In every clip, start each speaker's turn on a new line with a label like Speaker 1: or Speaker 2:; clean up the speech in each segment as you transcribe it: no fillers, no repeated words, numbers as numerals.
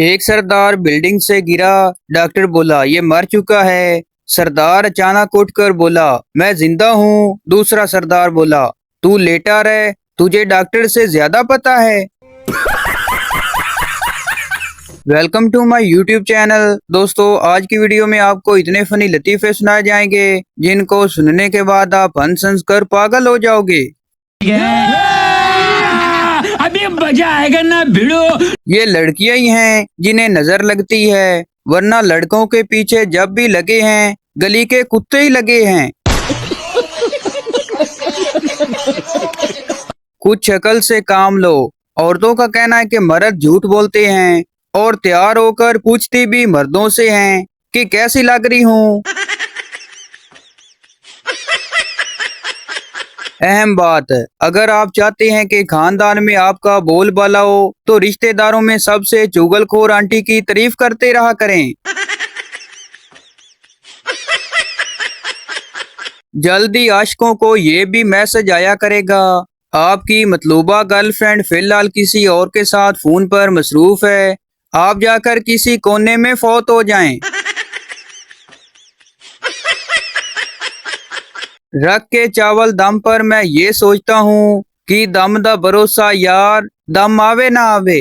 Speaker 1: एक सरदार बिल्डिंग से गिरा। डॉक्टर बोला ये मर चुका है। सरदार अचानक उठकर बोला मैं जिंदा हूँ। दूसरा सरदार बोला तू लेटा रहे, तुझे डॉक्टर से ज्यादा पता है। Welcome to my YouTube channel. दोस्तों आज की वीडियो में आपको इतने फनी लतीफे सुनाए जाएंगे जिनको सुनने के बाद आप हंस हंस कर पागल हो जाओगे।
Speaker 2: अभी मजा आएगा ना भिड़ो।
Speaker 1: ये लड़कियां ही हैं जिन्हें नजर लगती है, वरना लड़कों के पीछे जब भी लगे हैं गली के कुत्ते ही लगे हैं। कुछ शक्ल से काम लो। औरतों का कहना है कि मर्द झूठ बोलते हैं और तैयार होकर पूछती भी मर्दों से हैं कि कैसी लग रही हूँ। अहम बात, अगर आप चाहते हैं कि खानदान में आपका बोलबाला हो तो रिश्तेदारों में सबसे चुगलखोर आंटी की तारीफ करते रहा करें। जल्दी आशिकों को ये भी मैसेज आया करेगा आपकी मतलूबा गर्लफ्रेंड फिलहाल किसी और के साथ फोन पर मसरूफ है, आप जाकर किसी कोने में फौत हो जाएं। रख के चावल दम पर मैं ये सोचता हूँ कि दम दा भरोसा यार, दम आवे ना आवे।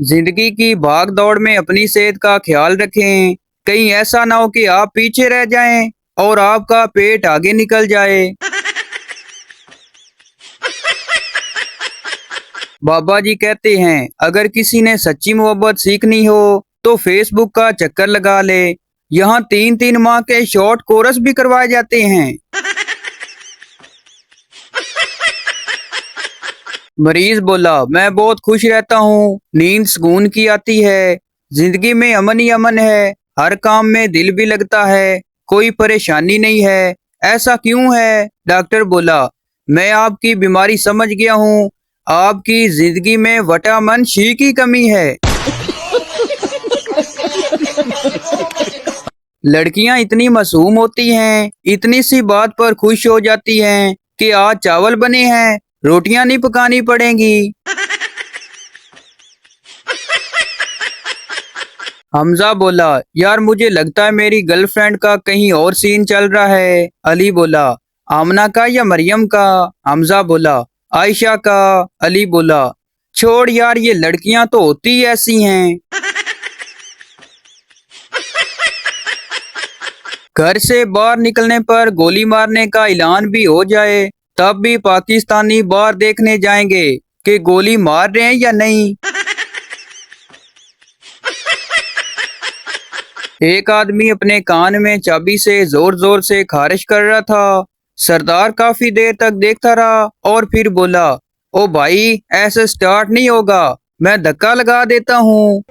Speaker 1: जिंदगी की भाग दौड़ में अपनी सेहत का ख्याल रखें, कहीं ऐसा ना हो कि आप पीछे रह जाएं और आपका पेट आगे निकल जाए। बाबा जी कहते हैं अगर किसी ने सच्ची मोहब्बत सीखनी हो तो फेसबुक का चक्कर लगा ले, यहाँ 3-3 माह के शॉर्ट कोर्स भी करवाए जाते हैं। मरीज बोला मैं बहुत खुश रहता हूँ, नींद सुकून की आती है, जिंदगी में अमन ही अमन है, हर काम में दिल भी लगता है, कोई परेशानी नहीं है, ऐसा क्यों है? डॉक्टर बोला मैं आपकी बीमारी समझ गया हूँ, आपकी जिंदगी में विटामिन सी की कमी है। लड़कियां इतनी मासूम होती हैं, इतनी सी बात पर खुश हो जाती हैं कि आज चावल बने हैं, रोटियां नहीं पकानी पड़ेंगी। हमजा बोला यार मुझे लगता है मेरी गर्लफ्रेंड का कहीं और सीन चल रहा है। अली बोला आमना का या मरियम का? हमजा बोला आयशा का। अली बोला छोड़ यार ये लड़कियां तो होती ही ऐसी हैं। घर से बाहर निकलने पर गोली मारने का ऐलान भी हो जाए तब भी पाकिस्तानी बाहर देखने जाएंगे कि गोली मार रहे हैं या नहीं। एक आदमी अपने कान में चाबी से जोर जोर से खारिश कर रहा था। सरदार काफी देर तक देखता रहा और फिर बोला ओ भाई ऐसे स्टार्ट नहीं होगा, मैं धक्का लगा देता हूँ।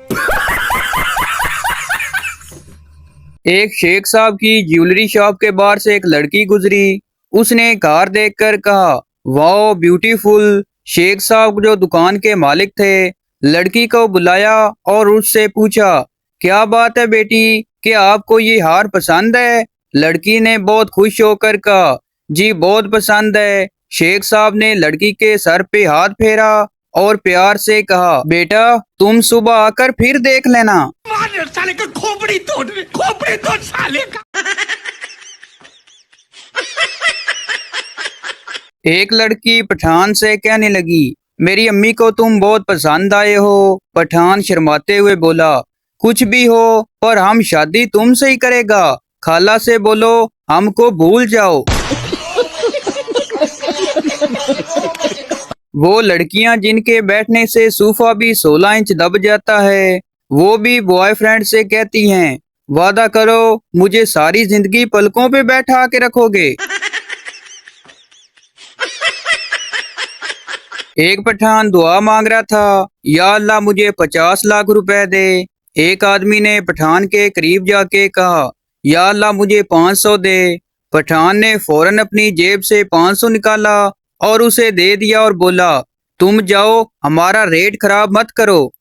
Speaker 1: एक शेख साहब की ज्वेलरी शॉप के बाहर से एक लड़की गुजरी। उसने कार देखकर कहा वाओ ब्यूटीफुल। शेख साहब जो दुकान के मालिक थे लड़की को बुलाया और उससे पूछा क्या बात है बेटी, क्या आपको ये हार पसंद है? लड़की ने बहुत खुश होकर कहा जी बहुत पसंद है। शेख साहब ने लड़की के सर पे हाथ फेरा और प्यार से कहा बेटा तुम सुबह आकर फिर देख लेना।
Speaker 2: साले का खोपड़ी तोड़ साले का।
Speaker 1: एक लड़की पठान से कहने लगी मेरी अम्मी को तुम बहुत पसंद आए हो। पठान शर्माते हुए बोला कुछ भी हो पर हम शादी तुमसे ही करेगा, खाला से बोलो हमको भूल जाओ। वो लड़कियां जिनके बैठने से सोफा भी 16 इंच दब जाता है वो भी बॉयफ्रेंड से कहती हैं वादा करो मुझे सारी जिंदगी पलकों पे बैठा के रखोगे। एक पठान दुआ मांग रहा था या अल्लाह मुझे 50 लाख रुपए दे। एक आदमी ने पठान के करीब जाके कहा या अल्लाह मुझे 500 दे। पठान ने फौरन अपनी जेब से 500 निकाला और उसे दे दिया और बोला तुम जाओ हमारा रेट खराब मत करो।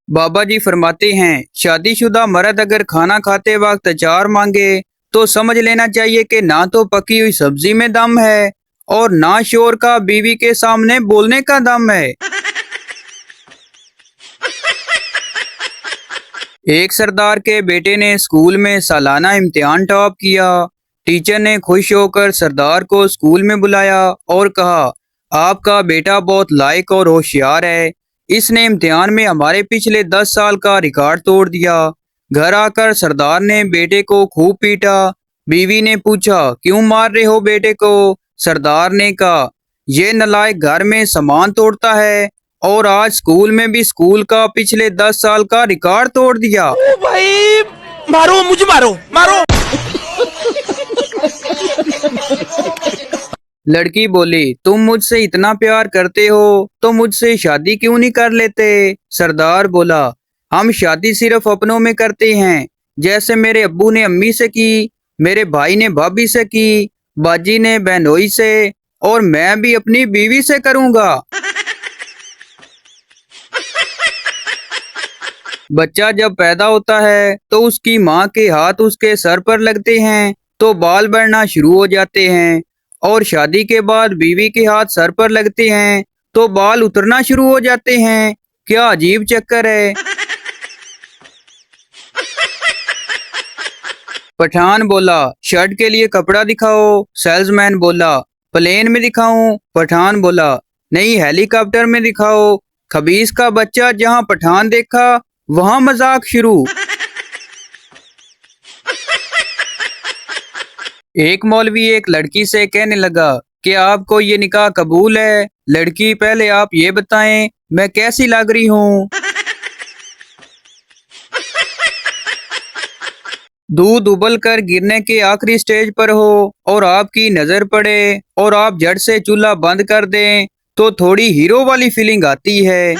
Speaker 1: बाबा जी फरमाते हैं शादीशुदा मर्द अगर खाना खाते वक्त अचार मांगे तो समझ लेना चाहिए कि ना तो पकी हुई सब्जी में दम है और ना शोर का बीवी के सामने बोलने का दम है। एक सरदार के बेटे ने स्कूल में सालाना इम्तिहान टॉप किया। टीचर ने खुश होकर सरदार को स्कूल में बुलाया और कहा, आपका बेटा बहुत लायक और होशियार है। इसने इम्तिहान में हमारे पिछले 10 साल का रिकॉर्ड तोड़ दिया। घर आकर सरदार ने बेटे को खूब पीटा। बीवी ने पूछा, क्यों मार रहे हो बेटे को? सरदार ने कहा, ये नालायक घर में सामान तोड़ता है और आज स्कूल में भी स्कूल का पिछले 10 साल का रिकॉर्ड तोड़ दिया।
Speaker 2: ओ भाई, मारो मुझे, मारो मारो।
Speaker 1: लड़की बोली, तुम मुझसे इतना प्यार करते हो तो मुझसे शादी क्यों नहीं कर लेते? सरदार बोला, हम शादी सिर्फ अपनों में करते हैं, जैसे मेरे अब्बू ने अम्मी से की, मेरे भाई ने भाभी से की, बाजी ने बहनोई से, और मैं भी अपनी बीवी से करूंगा। बच्चा जब पैदा होता है तो उसकी माँ के हाथ उसके सर पर लगते हैं तो बाल बढ़ना शुरू हो जाते हैं, और शादी के बाद बीवी के हाथ सर पर लगते हैं तो बाल उतरना शुरू हो जाते हैं। क्या अजीब चक्कर है। पठान बोला, शर्ट के लिए कपड़ा दिखाओ। सेल्समैन बोला, प्लेन में दिखाऊं? पठान बोला, नहीं, हेलीकॉप्टर में दिखाओ। खबीस का बच्चा जहां पठान देखा वहां मजाक शुरू। एक मौलवी एक लड़की से कहने लगा, क्या आपको ये निकाह कबूल है? लड़की, पहले आप ये बताएं मैं कैसी लग रही हूँ? दूध उबल कर गिरने के आखिरी स्टेज पर हो और आपकी नजर पड़े और आप झट से चूल्हा बंद कर दें तो थोड़ी हीरो वाली फीलिंग आती है।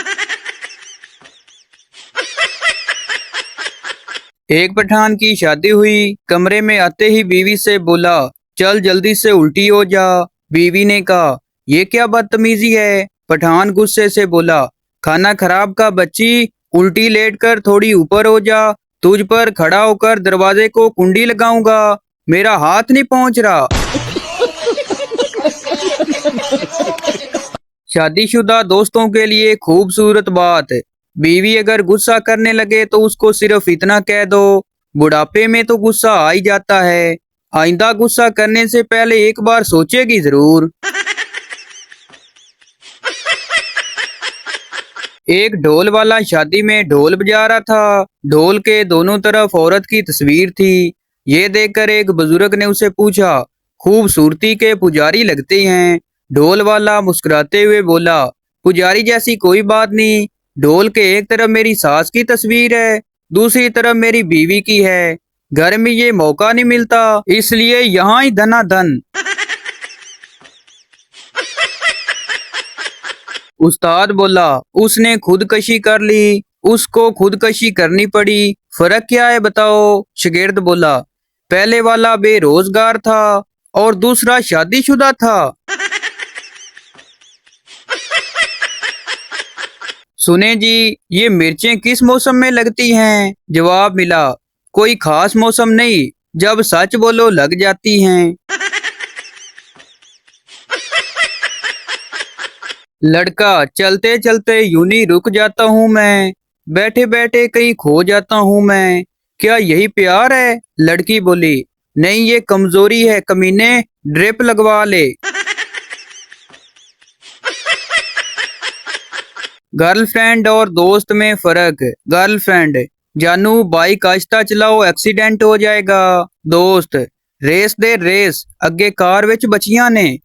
Speaker 1: एक पठान की शादी हुई। कमरे में आते ही बीवी से बोला, चल जल्दी से उल्टी हो जा। बीवी ने कहा, ये क्या बदतमीजी है? पठान गुस्से से बोला, खाना खराब का बच्ची, उल्टी लेटकर थोड़ी ऊपर हो जा, तुझ पर खड़ा होकर दरवाजे को कुंडी लगाऊंगा, मेरा हाथ नहीं पहुंच रहा। शादीशुदा दोस्तों के लिए खूबसूरत बात, बीवी अगर गुस्सा करने लगे तो उसको सिर्फ इतना कह दो, बुढ़ापे में तो गुस्सा आ ही जाता है, आइंदा गुस्सा करने से पहले एक बार सोचेगी जरूर। एक ढोल वाला शादी में ढोल बजा रहा था। ढोल के दोनों तरफ औरत की तस्वीर थी। ये देखकर एक बुजुर्ग ने उसे पूछा, खूबसूरती के पुजारी लगते हैं। ढोल वाला मुस्कुराते हुए बोला, पुजारी जैसी कोई बात नहीं, ढोल के एक तरफ मेरी सास की तस्वीर है, दूसरी तरफ मेरी बीवी की है, घर में ये मौका नहीं मिलता, इसलिए यहाँ ही धनाधन। उस्ताद बोला, उसने खुदकशी कर ली, उसको खुदकशी करनी पड़ी, फर्क क्या है बताओ? शागिर्द बोला, पहले वाला बेरोजगार था और दूसरा शादीशुदा था। सुने जी, ये मिर्चें किस मौसम में लगती हैं? जवाब मिला, कोई खास मौसम नहीं, जब सच बोलो लग जाती हैं। लड़का, चलते चलते यूनी रुक जाता हूँ मैं, बैठे बैठे कहीं खो जाता हूँ मैं, क्या यही प्यार है? लड़की बोली, नहीं, ये कमजोरी है कमीने, ड्रिप लगवा ले। गर्लफ्रेंड और दोस्त में फर्क। गर्लफ्रेंड, जानू बाइक आहिस्ता चलाओ एक्सीडेंट हो जाएगा। दोस्त, रेस दे रेस, अगे कार विच बचियां ने।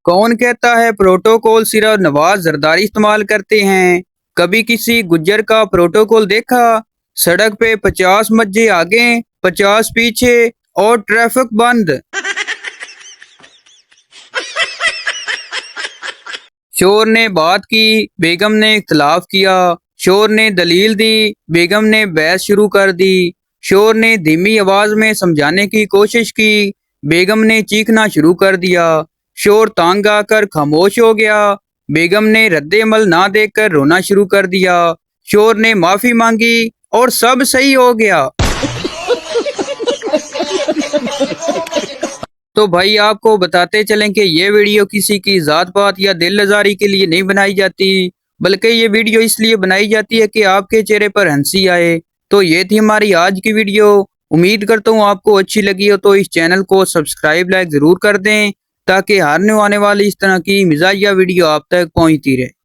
Speaker 1: कौन कहता है प्रोटोकॉल सिर्फ नवाज जरदारी इस्तेमाल करते हैं? कभी किसी गुज्जर का प्रोटोकॉल देखा? सड़क पे 50 मज्जे आगे 50 पीछे और ट्रैफिक बंद। शोर ने बात की, बेगम ने इख्तलाफ किया। शोर ने दलील दी, बेगम ने बहस शुरू कर दी। शोर ने धीमी आवाज में समझाने की कोशिश की, बेगम ने चीखना शुरू कर दिया। शोर तंग आकर खामोश हो गया। बेगम ने रद्दे अमल ना देखकर रोना शुरू कर दिया। शोर ने माफी मांगी और सब सही हो गया। तो भाई आपको बताते चलें कि ये वीडियो किसी की जात पात या दिल लजारी के लिए नहीं बनाई जाती, बल्कि ये वीडियो इसलिए बनाई जाती है कि आपके चेहरे पर हंसी आए। तो ये थी हमारी आज की वीडियो। उम्मीद करता हूँ आपको अच्छी लगी हो, तो इस चैनल को सब्सक्राइब लाइक जरूर कर दें ताकि हर आने वाली इस तरह की मिजाजिया वीडियो आप तक पहुँचती रहे।